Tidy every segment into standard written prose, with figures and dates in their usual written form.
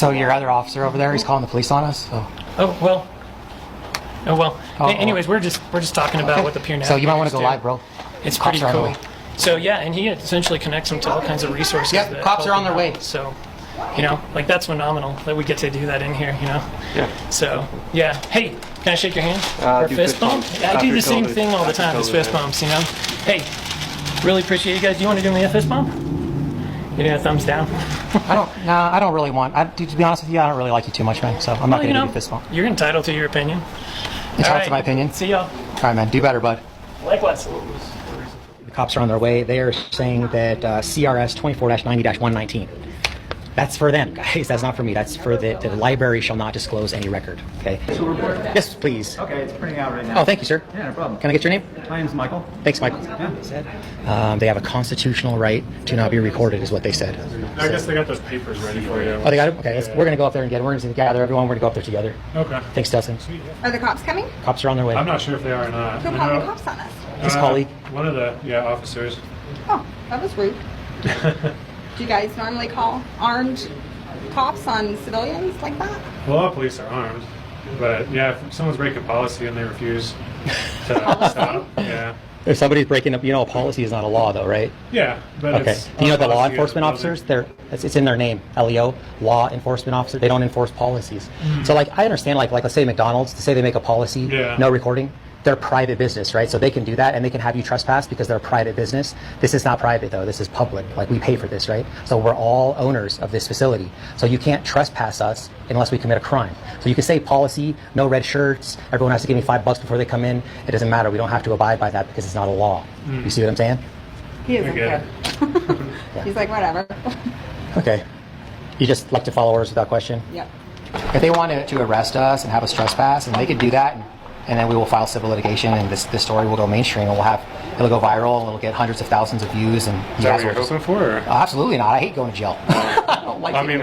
So your other officer over there, he's calling the police on us. So. Oh well. Hey, anyways, we're just talking about what the peer So you might want to go do. live, bro. It's Cops pretty are on the cool. way. So yeah, and he essentially connects them to all kinds of resources. Yeah, that cops help are on them their out. way. So, you know, like that's phenomenal that we get to do that in here. You know. Yeah. So yeah. Hey, can I shake your hand? Or do fist fist bump? bump. Yeah, I do After the same COVID. thing all the time. Is After fist COVID, bumps. You know. Hey, really appreciate you guys. Do you want to do me a fist bump? You need a thumbs down. I don't really want. To be honest with you, I don't really like you too much, man. So I'm not Well, going you to know, give you a fist bump. you're entitled to your opinion. Entitled to my opinion. See y'all. All right, man. Do better, bud. Likewise. The cops are on their way. They are saying that CRS 24-90-119. That's for them, guys. That's not for me. That's for the library shall not disclose any record. Okay. Yes, please. Okay, it's printing out right now. Oh, thank you, sir. Yeah, no problem. Can I get your name? My name's Michael. Thanks, Michael. Yeah. They have a constitutional right to not be recorded, is what they said. I guess they got those papers ready for you. Oh, they got it? Okay, we're going to go up there and get it. We're going to gather everyone. We're going to go up there together. Okay. Thanks, Dustin. Are the cops coming? Cops are on their way. I'm not sure if they are or not. Who I called know- the cops on us? His colleague. One of the officers. Oh, that was rude. Do you guys normally call armed cops on civilians like that? Well, all police are armed, but yeah, if someone's breaking policy and they refuse to stop, yeah, If somebody's breaking up, a policy is not a law, though, right? yeah. But Okay. it's Do you know the law policy enforcement of the building. officers? It's in their name, LEO, law enforcement officer. They don't enforce policies. So, I understand, let's say McDonald's, to say they make a policy, Yeah. no recording. They're private business, right? So they can do that, and they can have you trespass because they're a private business. This is not private, though. This is public. We pay for this, right? So we're all owners of this facility. So you can't trespass us unless we commit a crime. So you can say policy, no red shirts. Everyone has to give me $5 before they come in. It doesn't matter. We don't have to abide by that because it's not a law. You see what I'm saying? He doesn't get care. He's like, whatever. Okay. You just like to follow orders without question? Yep. If they wanted to arrest us and have us trespass, and they could do that, and then we will file civil litigation, and this story will go mainstream, and it'll go viral, and it'll get hundreds of thousands of views, and Is that what you're hoping for? Or? Absolutely not. I hate going to jail. I don't like I it. mean,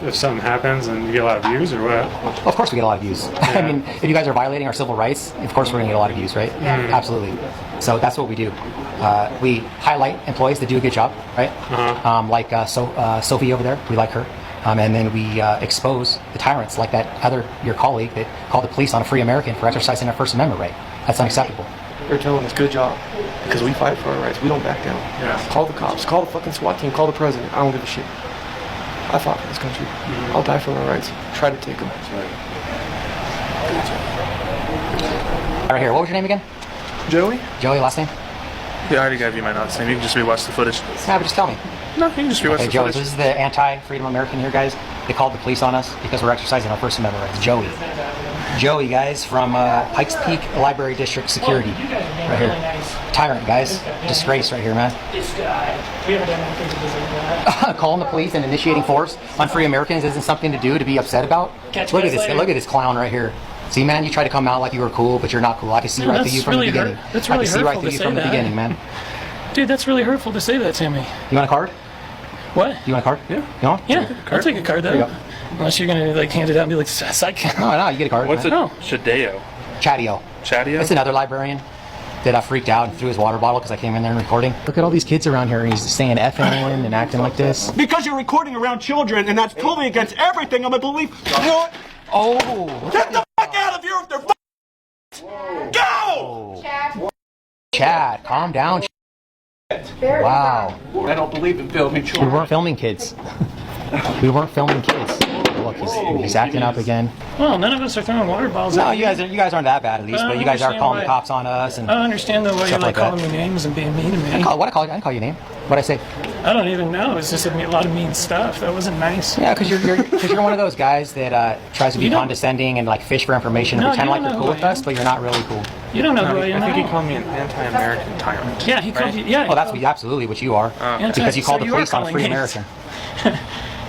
if something happens and you get a lot of views, or what? Of course we get a lot of views. I mean, if you guys are violating our civil rights, of course we're going to get a lot of views, right? Absolutely. So that's what we do. We highlight employees that do a good job, right? Sophie over there, we like her. And then we expose the tyrants like your colleague that called the police on a free American for exercising their First Amendment right. That's unacceptable. They're telling us good job because we fight for our rights. We don't back down. Yeah. Call the cops. Call the fucking SWAT team. Call the president. I don't give a shit. I fought for this country. I'll die for my rights. Try to take them. Right here. What was your name again? Joey? Joey, last name? Yeah, I already gave you my last name. You can just rewatch the footage. Yeah, but just tell me. No, you can just rewatch Okay, the Joey, footage. so this is the anti-freedom American here, guys. They called the police on us because we're exercising our First Amendment rights. Joey, guys, from Pikes Peak Library District Security. Right here. Tyrant, guys. Disgrace right here, man. This guy. We haven't done anything to deserve that. Calling the police and initiating force on free Americans isn't something to be upset about. Catch Look you at guys this. later. Look at this clown right here. See, man, you try to come out like you were cool, but you're not cool. I can see No, right through that's you from really the beginning. that's I really can see right hurtful through to you say from the that. beginning, man. Dude, that's really hurtful to say that to me. You want a card? What? You want a card? Yeah. You want? Yeah, I'll take a card There you though. go. Unless you're gonna hand it out and be like, psych. No, you get a card. What's man. it? No. Shadeo. Chatio. Chatio? It's another librarian that freaked out and threw his water bottle because I came in there and recording. Look at all these kids around here, and he's saying effing and acting like this. Because you're recording around children, and that's totally against everything I'm a belief. You know what? Oh. Get the fuck out of here if they're Go! Chad, calm down. Wow. I don't believe in filming We children. weren't filming kids. We weren't filming kids. Look, he's acting up again. Well, none of us are throwing water balls No, at you guys aren't that bad at least, I but you guys are understand calling why. the cops on us and I don't understand though why Stuff you're like calling that. me names and being mean to me. what I call you? I didn't call you a name. What'd I say? I don't even know. It's just a lot of mean stuff. That wasn't nice. Yeah, because you're one of those guys that tries to be You don't- condescending and fish for information and No, pretend you like don't you're know cool who with I us, am. but you're not really cool. You don't know who I am. I think he now. called me an anti-American tyrant. Yeah, he called you. Yeah. Oh, that's absolutely what you are. Because you called the police on a free American.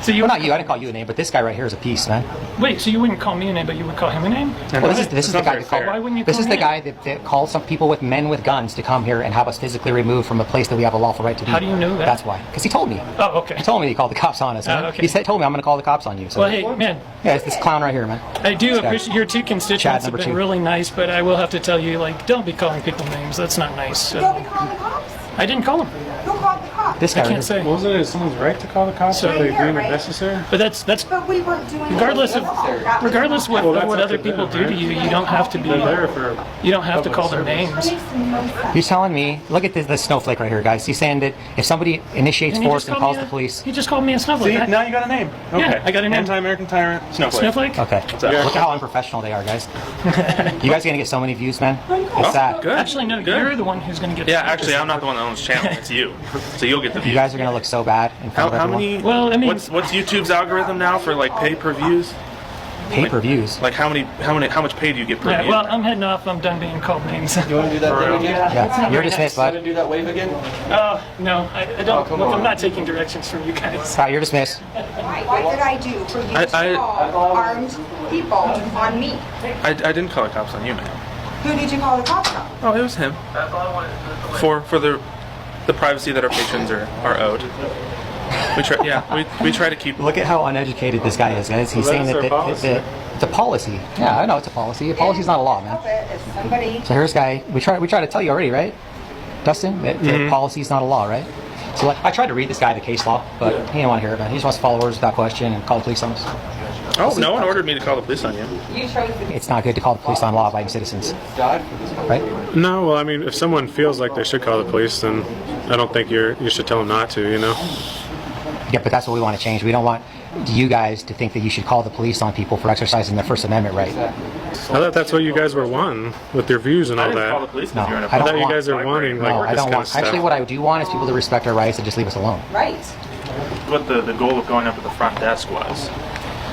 So you Well, not you. I didn't call you a name, but this guy right here is a piece, man. wait. So you wouldn't call me a name, but you would call him a name? Well, this is the not guy very that called. fair. Why wouldn't you This call is me the guy that calls some people with men with guns to come here and have us physically removed from a place that we have a lawful right to be. How do you know that? That's why. Because he told me. Oh, okay. He told me he called the cops on us, man. okay. He told me I'm going to call the cops on you. So. Well, hey, man, Yeah, it's this clown right here, man. I do guy. appreciate your two Chad, constituents have number been 2. really nice, but I will have to tell you, don't be calling people names. That's not nice. Don't be calling the cops. I didn't call them. Who called the cops? This guy. I can't say. Wasn't it someone's right to call the cops So- if they deem it Right. necessary? But that's But we weren't doing regardless of regardless what, Well, that's what up other to people them, do right? to you, you don't have to be. They're there for. You don't have to public call their service. names. You're telling me, look at this snowflake right here, guys. He's saying that if somebody initiates And he force just and called calls me the police. He just called me a snowflake. See, I- now you got a name. Okay. Yeah, I got a name. Anti-American tyrant, Snowflake. Snowflake. Okay. up? Look at how unprofessional they are, guys. You guys are gonna get so many views, man. It's sad. Good. Actually, no, Good. you're the one who's going to get. Yeah, actually, I'm not the one that owns the channel. It's you. So you'll get the You views. guys are gonna look so bad in front How of everyone. many? Well, I mean- what's YouTube's algorithm now for like pay-per-views? Pay-per-views. Like how much pay do you get per Yeah, view? well, I'm heading off. I'm done being called names. You want to do that thing again? Yeah, you're dismissed, You want to bud. do that wave again? Oh no, I don't. come look, on. I'm not taking directions from you guys. You're dismissed. What did I do for you I- to call armed people on me? I didn't call the cops on you, man. Who did you call the cops on? Oh, it was him. For the privacy that our patrons are owed. We try to keep. Look at how uneducated this guy is, guys. He's Well, saying that's that, their policy. it's a policy. Yeah, I know it's a policy. A policy's not a law, man. Help it if somebody. So here's guy. We try to tell you already, right, Dustin? That policy's not a law, right? So like, I tried to read this guy the case law, but he didn't want to hear it, man. He just wants followers without question and call the police on us. Oh, no one ordered me to call the police on you. You chose the. It's not good to call the police on law-abiding citizens, Died for this. right? No, well, I mean, if someone feels like they should call the police, then I don't think you should tell them not to. You know. Yeah, but that's what we want to change. We don't want you guys to think that you should call the police on people for exercising their First Amendment right. I thought that's what you guys were wanting with your views and I all didn't call the that. police No, because you're in a I I don't thought you want- guys are library. wanting like No, I this don't kind want. of stuff. Actually, what I do want is people to respect our rights and just leave us alone. Right. What the goal of going up to the front desk was.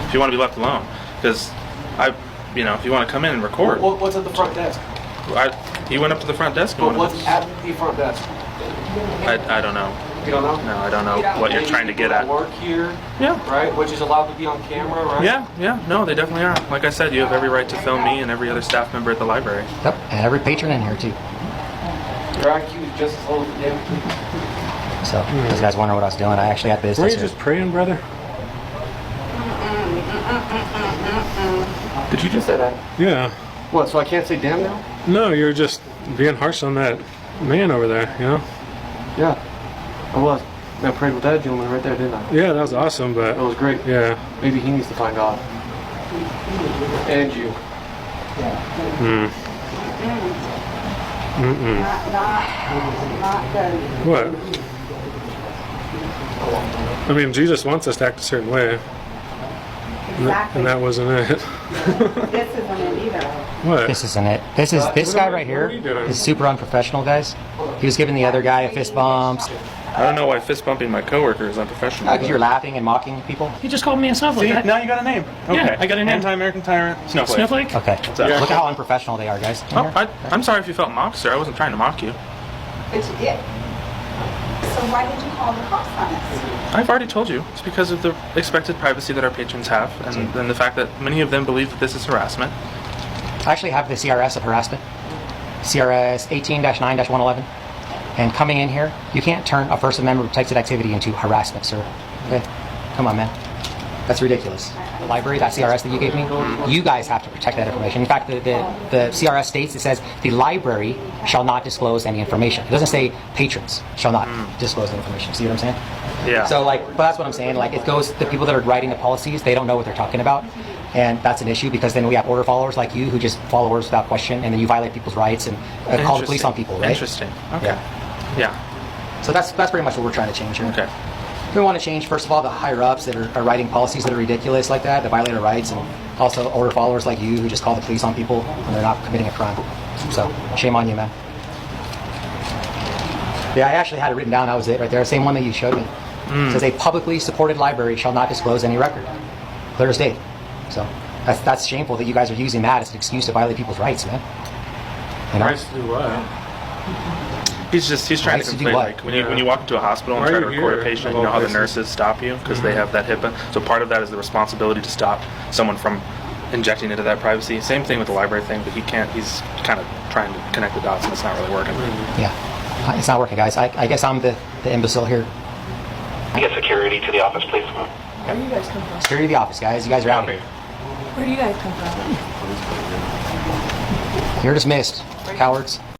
If you want to be left alone, because if you want to come in and record, What's at the front desk? he went up to the front desk. But And what's at the front desk? I don't know. You don't know? No, I don't know what you're trying to get at. Work here, Yeah. right? Which is allowed to be on camera, right? Yeah, no, they definitely are. Like I said, you have every right to film me and every other staff member at the library. Yep, and every patron in here too. Your IQ is just as low as the damn tree. So, those guys wondering what I was doing. I actually had Were business you here. just praying, brother? Did you just say that? Yeah. What, so I can't say damn now? No, you're just being harsh on that man over there. You know. Yeah. I was. I prayed with that gentleman right there, didn't I? Yeah, that was awesome, but That was great. yeah. Maybe he needs to find God. And you. Not good. What? I mean, Jesus wants us to act a certain way, Exactly. and that wasn't it. This isn't it either. What? This isn't it. This guy right here what are you doing? is super unprofessional, guys. He was giving the other guy a fist bumps I don't know why fist bumping my coworker is unprofessional. because you're laughing and mocking people. He just called me a snowflake. See, I- now you got a name. Okay. Yeah, I got a name. Anti-American tyrant, Snowflake. Snowflake. Okay. up? Look at how unprofessional they are, guys. in Oh, here. I'm sorry if you felt mocked, sir. I wasn't trying to mock you. But you did. So why did you call the cops on us? I've already told you. It's because of the expected privacy that our patrons have, and the fact that many of them believe that this is harassment. I actually have the CRS of harassment. CRS 18-9-111. And coming in here, you can't turn a First Amendment protected activity into harassment, sir. Okay? Come on, man. That's ridiculous. The library, that CRS that you gave me, you guys have to protect that information. In fact, the CRS states, it says, the library shall not disclose any information. It doesn't say patrons shall not disclose the information. See what I'm saying? Yeah. So, but that's what I'm saying. Like, it goes, the people that are writing the policies, they don't know what they're talking about. And that's an issue because then we have order followers like you who just follow orders without question, and then you violate people's rights and call the police on people, right? Interesting. Okay. Yeah. So that's pretty much what we're trying to change here. Okay. We want to change, first of all, the higher ups that are writing policies that are ridiculous like that violate our rights, and also order followers like you who just call the police on people when they're not committing a crime. So shame on you, man. Yeah, I actually had it written down. That was it right there. Same one that you showed me. It says a publicly supported library shall not disclose any record. Clear as day. So that's shameful that you guys are using that as an excuse to violate people's rights, man. You know? Rights to do what? He's trying Rights to to do conflate, what? like when you walk into a hospital and Why try are to you record a here patient, of you know all how the places? nurses stop you because they have that HIPAA. So part of that is the responsibility to stop someone from injecting into that privacy. Same thing with the library thing, but he can't. He's kind of trying to connect the dots, and it's not really working. Yeah. It's not working, guys. I guess I'm the imbecile here. Get security to the office, please. Where do you guys come from? Security to the office, guys. You guys are out of here. Where do you guys come from? You're dismissed, cowards.